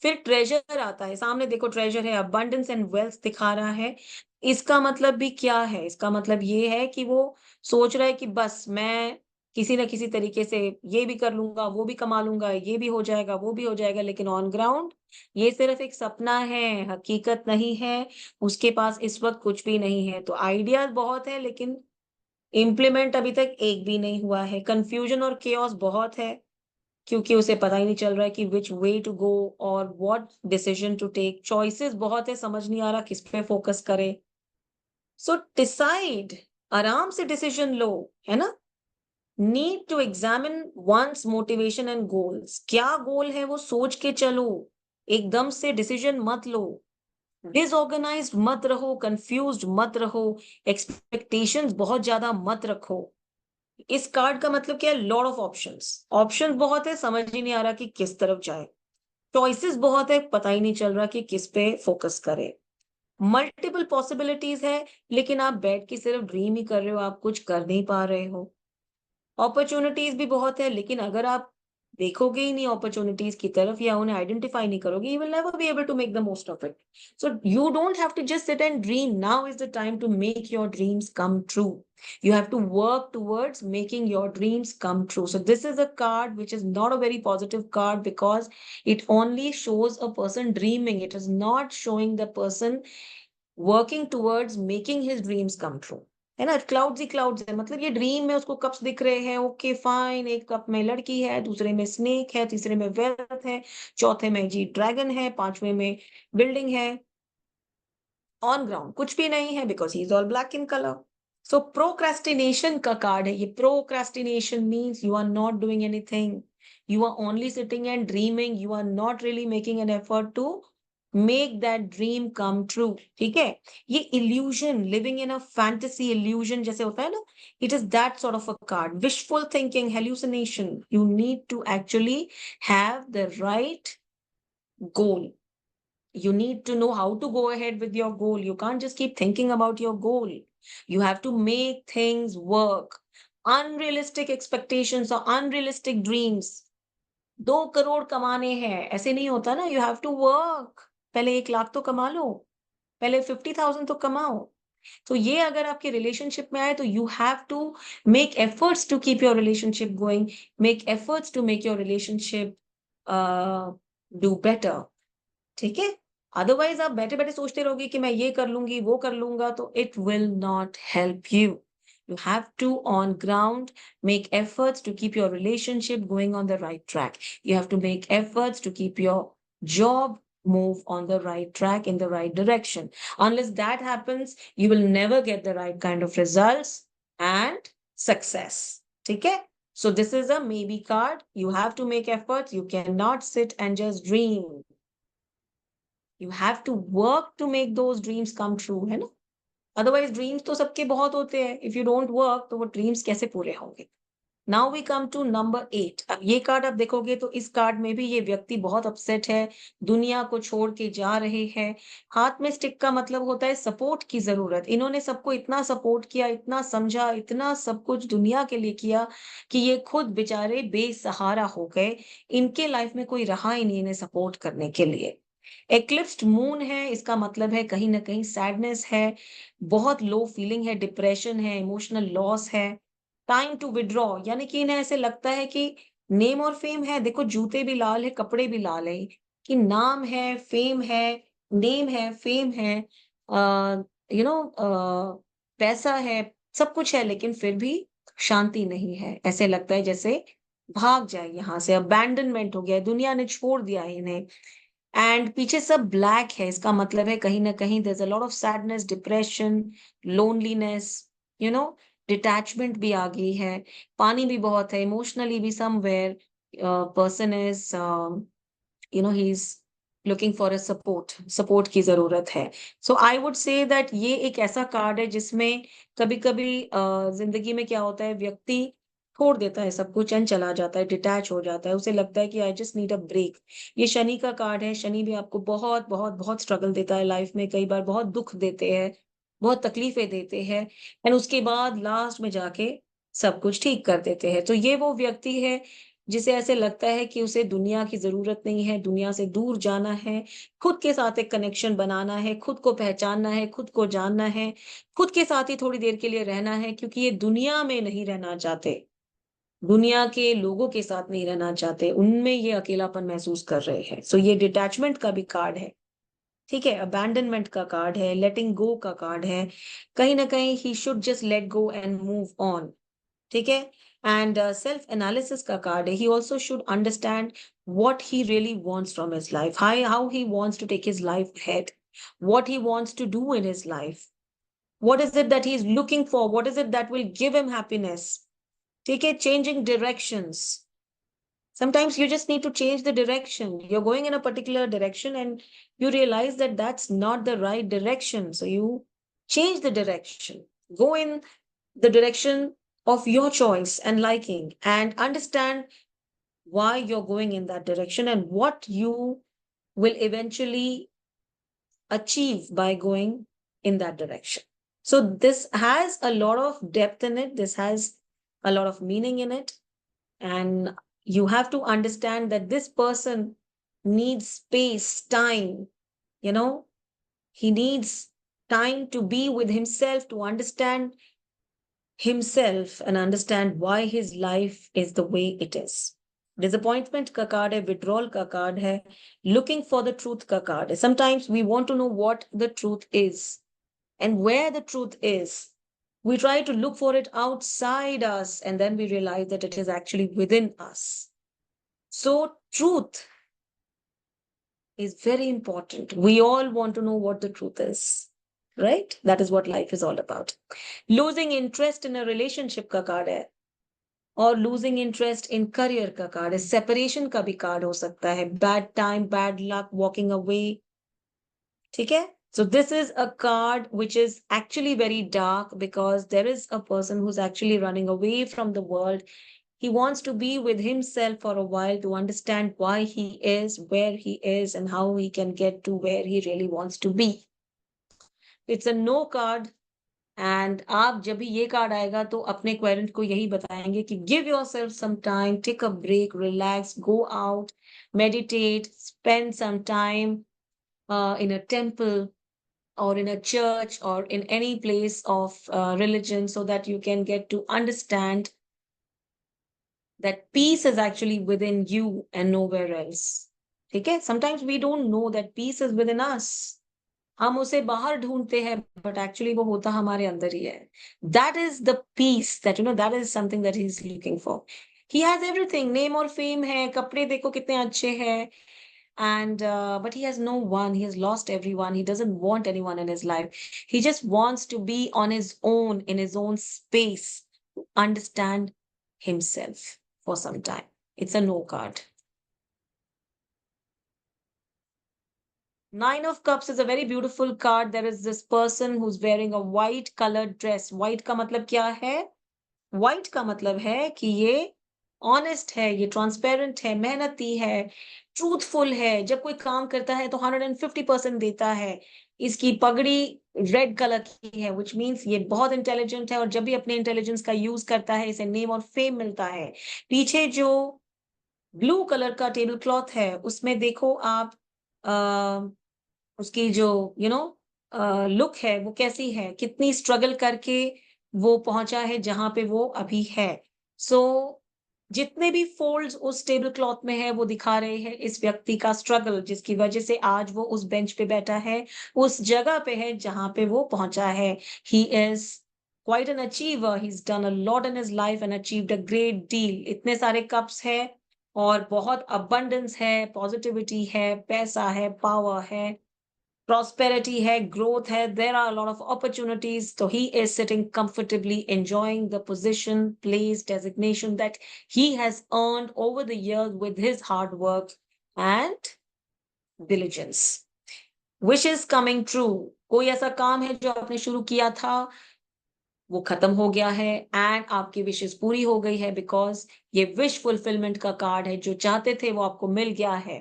फिर ट्रेजर आता है, सामने देखो ट्रेजर है, अबंडेंस एंड वेल्थ दिखा रहा है। इसका मतलब भी क्या है? इसका मतलब ये है कि वो सोच रहा है कि बस मैं किसी ना किसी तरीके से ये भी कर लूंगा, वो भी कमा लूंगा, ये भी हो जाएगा, वो भी हो जाएगा, लेकिन ऑन ग्राउंड ये सिर्फ एक सपना है, हकीकत नहीं है। उसके पास इस वक्त कुछ भी नहीं है। तो आइडियाज बहुत है, लेकिन इम्प्लीमेंट अभी तक एक भी नहीं हुआ है। कंफ्यूजन और केओस बहुत है, क्योंकि उसे पता ही नहीं चल रहा है कि विच वे टू गो और what decision to take. Choices बहुत है, समझ नहीं आ रहा किस पे फोकस करे। सो डिसाइड, आराम से डिसीजन लो, है ना। Need to examine one's motivation and goals, क्या गोल है वो सोच के चलो, एकदम से डिसीजन मत लो। डिसऑर्गेनाइज्ड मत रहो, कंफ्यूज्ड मत रहो, एक्सपेक्टेशंस बहुत ज्यादा मत रखो। इस कार्ड का मतलब क्या है? लॉर्ड ऑफ ऑप्शंस, ऑप्शंस बहुत है, समझ ही नहीं आ रहा कि किस तरफ जाए। चॉइसेस बहुत है, पता ही नहीं चल रहा कि किस पे फोकस करे। मल्टीपल पॉसिबिलिटीज है, लेकिन आप बैठ के सिर्फ ड्रीम ही कर रहे हो, आप कुछ कर नहीं पा रहे हो। अपॉर्चुनिटीज भी बहुत है, लेकिन अगर आप देखोगे ही नहीं अपॉर्चुनिटीज की तरफ या उन्हें आइडेंटिफाई नहीं करोगे, you will never be able to make the most of it. So you don't have to just sit and dream, now is the time to make your dreams come true. You have to work towards making your dreams come true. So this is a card which is not a very positive card, because it only shows a person dreaming. It is not showing the person working towards making his dreams come true, है ना। Clouds ही clouds है, मतलब ये dream में उसको cups दिख रहे हैं, ओके फाइन, एक कप में लड़की है, दूसरे में स्नेक है, तीसरे में वेल्थ है, चौथे में जी ड्रैगन है, पांचवे में बिल्डिंग है। ऑन ग्राउंड कुछ भी नहीं है, because he is all black in colour. So procrastination का कार्ड है ये। Procrastination means you are not doing anything, you are only sitting and dreaming, you are not really making an effort to make that dream come true. ठीक है, ये illusion, living in a fantasy illusion जैसे होता है ना, it is that sort of a card. Wishful thinking, hallucination, you need to actually have the right goal. You need to know how to go ahead with your goal. You can't just keep thinking about your goal. You have to make things work. Unrealistic expectations or unrealistic dreams. 2 crore कमाने हैं, ऐसे नहीं होता ना। You have to work, पहले 1 लाख तो कमा लो, पहले 50,000 तो कमाओ। तो ये अगर आपके रिलेशनशिप में आए, तो you have to make efforts to keep your relationship going, make efforts to make your relationship do better. ठीक है, अदरवाइज आप बैठे बैठे सोचते रहोगे कि मैं ये कर लूंगी, वो कर लूंगा, तो it will not help you. You have to on ground make efforts to keep your relationship going on the right track. You have to make efforts to keep your job move on the right track, in the right direction. Unless that happens, you will never get the right kind of results and success. Okay? So this is a maybe card. You have to make efforts. You cannot sit and just dream. You have to work to make those dreams come true, है ना। Otherwise dreams तो सबके बहुत होते हैं, if you don't work तो वो dreams कैसे पूरे होंगे। Now we come to number 8। अब ये कार्ड आप देखोगे तो इस कार्ड में भी ये व्यक्ति बहुत अपसेट है, दुनिया को छोड़ के जा रहे हैं। हाथ में स्टिक का मतलब होता है सपोर्ट की जरूरत। इन्होंने सबको इतना सपोर्ट किया, इतना समझा, इतना सब कुछ दुनिया के लिए किया कि ये खुद बेचारे बेसहारा हो गए। इनके लाइफ में कोई रहा ही नहीं इन्हें सपोर्ट करने के लिए। एक्लिप्स्ड मून है, इसका मतलब है कहीं ना कहीं सैडनेस है, बहुत लो फीलिंग है, डिप्रेशन है, इमोशनल लॉस है। टाइम टू विड्रॉ, यानी कि इन्हें ऐसे लगता है कि नेम और फेम है, देखो जूते भी लाल है, कपड़े भी लाल है, कि नाम है, फेम है, नेम है, फेम है, यू नो पैसा है, सब कुछ है, लेकिन फिर भी शांति नहीं है। ऐसे लगता है जैसे भाग जाए यहाँ से, अबैंडनमेंट हो गया है, दुनिया ने छोड़ दिया है इन्हें। एंड पीछे सब ब्लैक है, इसका मतलब है कहीं ना कहीं there is a lot of sadness, depression, loneliness, you know. Detachment भी आ गई है, पानी भी बहुत है, इमोशनली भी somewhere person is he is looking for a support की जरूरत है। सो आई वुड से दैट ये एक ऐसा कार्ड है जिसमें कभी कभी जिंदगी में क्या होता है, व्यक्ति छोड़ देता है सब कुछ एंड चला जाता है, डिटैच हो जाता है, उसे लगता है कि I just need a break. ये शनि का कार्ड है। शनि भी आपको बहुत बहुत बहुत स्ट्रगल देता है लाइफ में, कई बार बहुत दुख देते हैं, बहुत तकलीफें देते हैं, एंड उसके बाद लास्ट में जाके सब कुछ ठीक कर देते हैं। तो ये वो व्यक्ति है जिसे ऐसे लगता है कि उसे दुनिया की ज़रूरत नहीं है, दुनिया से दूर जाना है, खुद के साथ एक कनेक्शन बनाना है, खुद को पहचानना है, खुद को जानना है, खुद के साथ ही थोड़ी देर के लिए रहना है, क्योंकि ये दुनिया में नहीं रहना चाहते, दुनिया के लोगों के साथ नहीं रहना चाहते, उनमें ये अकेलापन महसूस कर रहे हैं। सो ये डिटैचमेंट का भी कार्ड है, ठीक है? अबैंडनमेंट का कार्ड है, लेटिंग गो का कार्ड है। कहीं न कहीं he should just let go and move on. ठीक है? एंड सेल्फ एनालिसिस का कार्ड है। He also should understand what he really wants from his life, how he wants to take his life ahead, what he wants to do in his life, what is it that he is looking for, what is it that will give him happiness. ठीक है? Changing directions, sometimes you just need to change the direction. You're going in a particular direction and you realize that that's not the right direction, so you change the direction, go in the direction of your choice and liking, and understand why you're going in that direction and what you will eventually achieve by going in that direction. So this has a lot of depth in it, this has a lot of meaning in it, and you have to understand that this person needs space, time, you know, he needs time to be with himself, to understand himself and understand why his life is the way it is. Disappointment ka card hai, withdrawal ka card hai, looking for the truth ka card hai. Sometimes we want to know what the truth is and where the truth is. We try to look for it outside us and then we realize that it is actually within us. So, truth is very important. We all want to know what the truth is, right? That is what life is all about. Losing interest in a relationship का card है, और losing interest in career का card है, separation का भी card हो सकता है, bad time, bad luck, walking away, ठीक है? So this is a card which is actually very dark because there is a person who's actually running away from the world. He wants to be with himself for a while to understand why he is where he is and how he can get to where he really wants to be. It's a no card. And आप जब भी ये card आएगा तो अपने querent को यही बताएंगे कि give yourself some time, take a break, relax, go out, meditate, spend some time in a temple or in a church or in any place of religion, so that you can get to understand that peace is actually within you and nowhere else. ठीक है? Sometimes we don't know that peace is within us. हम उसे बाहर ढूंढते हैं but actually वो होता हमारे अंदर ही है। That is the peace that that is something that he is looking for. He has everything, name और फेम है, कपड़े देखो कितने अच्छे हैं, and but he has no one, he has lost everyone, he doesn't want anyone in his life, he just wants to be on his own in his own space to understand himself for some time. It's a no card. Nine of Cups is a very beautiful card. There is this person who's wearing a white colored dress. White का मतलब क्या है? White का मतलब है कि ये honest है, ये ट्रांसपेरेंट है, मेहनती है, ट्रूथफुल है, जब कोई काम करता है तो 150% देता है। इसकी पगड़ी रेड कलर की है, विच मीन्स ये बहुत इंटेलिजेंट है और जब भी अपने इंटेलिजेंस का यूज करता है इसे नेम और फेम मिलता है। पीछे जो ब्लू कलर का टेबल क्लॉथ है उसमें देखो आप, उसकी जो लुक है वो कैसी है, कितनी स्ट्रगल करके वो पहुंचा है जहां पे वो अभी है। सो जितने भी फोल्ड्स उस टेबल क्लॉथ में है वो दिखा रहे हैं इस व्यक्ति का स्ट्रगल, जिसकी वजह से आज वो उस बेंच पे बैठा है, उस जगह पे है जहां पे वो पहुंचा है। He is quite an achiever, he is done a lot in his life and achieved a great deal. इतने सारे कप्स है और बहुत अबंडेंस है, पॉजिटिविटी है, पैसा है, पावर है, prosperity hai, growth hai, there are a lot of opportunities. So he is sitting comfortably, enjoying the position, place, designation that he has earned over the years with his hard work and diligence. Wishes coming true. कोई ऐसा काम है जो आपने शुरू किया था, वो खत्म हो गया है एंड आपकी विशेस पूरी हो गई है बिकॉज ये विश फुलफिलमेंट का कार्ड है। जो चाहते थे वो आपको मिल गया है।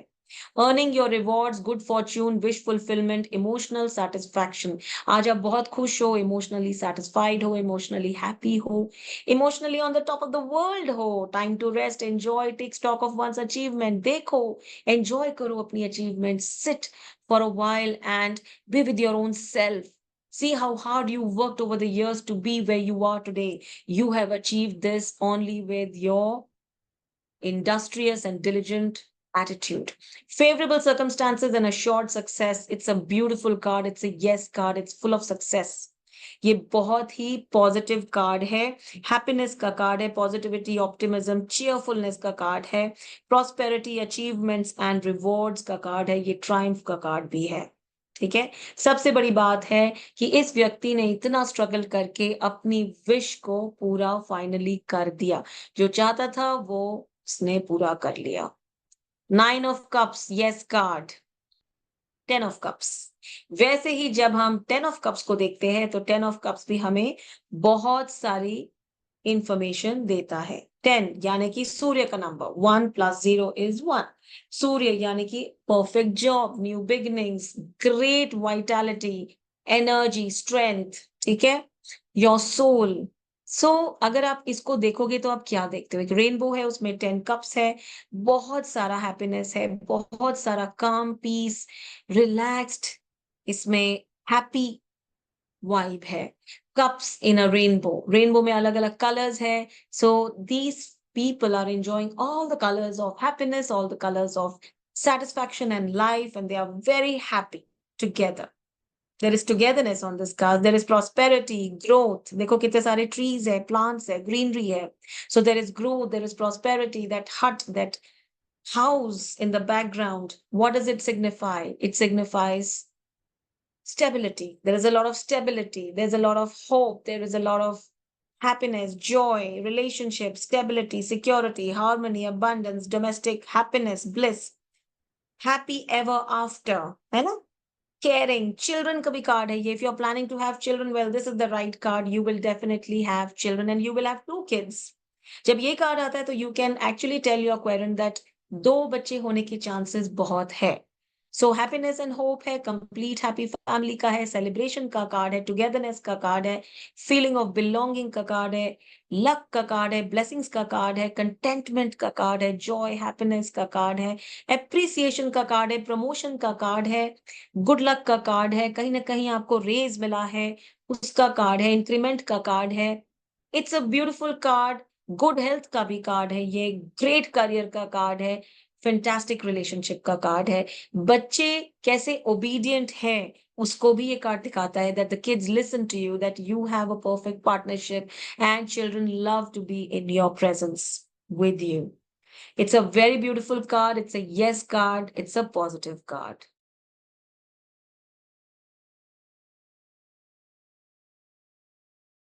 Earning your rewards, good fortune, wish fulfilment, emotional satisfaction. आज आप बहुत खुश हो, इमोशनली सेटिस्फाइड हो, इमोशनली हैप्पी हो, emotionally on the top of the world हो। Time to rest, enjoy, take stock of one's achievement. देखो, एंजॉय करो अपनी achievement, sit for a while and be with your own self. See how hard you worked over the years to be where you are today. You have achieved this only with your industrious and diligent attitude. Favorable circumstances and assured success. It's a beautiful card. It's a yes card. It's full of success. ये बहुत ही positive card है। Happiness का card है, positivity, optimism, cheerfulness का card है, prosperity, achievements and rewards का card है, ये ट्रायम्फ का कार्ड भी है। ठीक है। सबसे बड़ी बात है कि इस व्यक्ति ने इतना स्ट्रगल करके अपनी विश को पूरा फाइनली कर दिया। जो चाहता था वो उसने पूरा कर लिया। 9 of Cups, yes card. 10 of Cups। वैसे ही जब हम 10 of Cups को देखते हैं तो 10 of Cups भी हमें बहुत सारी इंफॉर्मेशन देता है। 10 यानी कि सूर्य का नंबर, 1 + 0 = 1। सूर्य यानी कि perfect job, new beginnings, great vitality, energy, strength. ठीक है। Your soul. सो अगर आप इसको देखोगे तो आप क्या देखते हो? एक रेनबो है, उसमें 10 कप्स है, बहुत सारा हैप्पीनेस है, बहुत सारा काम, पीस, रिलैक्स्ड, इसमें हैप्पी वाइब है। कप्स इन अ रेनबो, रेनबो में अलग अलग कलर्स है। So these people are enjoying all the colors of happiness, all the colors of satisfaction and life, and they are very happy together. There is togetherness on this card. There is prosperity, growth. देखो कितने सारे trees है, plants है, greenery है. So there is growth, there is prosperity. That hut, that house in the background, what does it signify? It signifies stability. There is a lot of stability. There's a lot of hope. There is a lot of happiness, joy, relationship, stability, security, harmony, abundance, domestic happiness, bliss, happy ever after. है ना? Caring, children का भी card है ये. If you're planning to have children, well, this is the right card. You will definitely have children and you will have 2 kids. जब ये card आता है तो you can actually tell your querent that 2 बच्चे होने के chances बहुत है। सो हैप्पीनेस एंड होप है, कंप्लीट हैप्पी फैमिली का है, सेलिब्रेशन का कार्ड है, टुगेदरनेस का कार्ड है, फीलिंग ऑफ बिलोंगिंग का कार्ड है, लक का कार्ड है, ब्लेसिंग्स का कार्ड है, कंटेंटमेंट का कार्ड है, जॉय हैप्पीनेस का कार्ड है, एप्रिसिएशन का कार्ड है, प्रमोशन का कार्ड है, गुड लक का कार्ड है, कहीं ना कहीं आपको रेज मिला है उसका कार्ड है, इंक्रीमेंट का कार्ड है। It's a beautiful card. Good health का भी कार्ड है ये, ग्रेट करियर का कार्ड है, फैंटास्टिक रिलेशनशिप का कार्ड है। बच्चे कैसे ओबीडिएंट हैं उसको भी ये कार्ड दिखाता है, that the kids listen to you, that you have a perfect partnership and children love to be in your presence with you. It's a very beautiful card. It's a yes card. It's a positive card.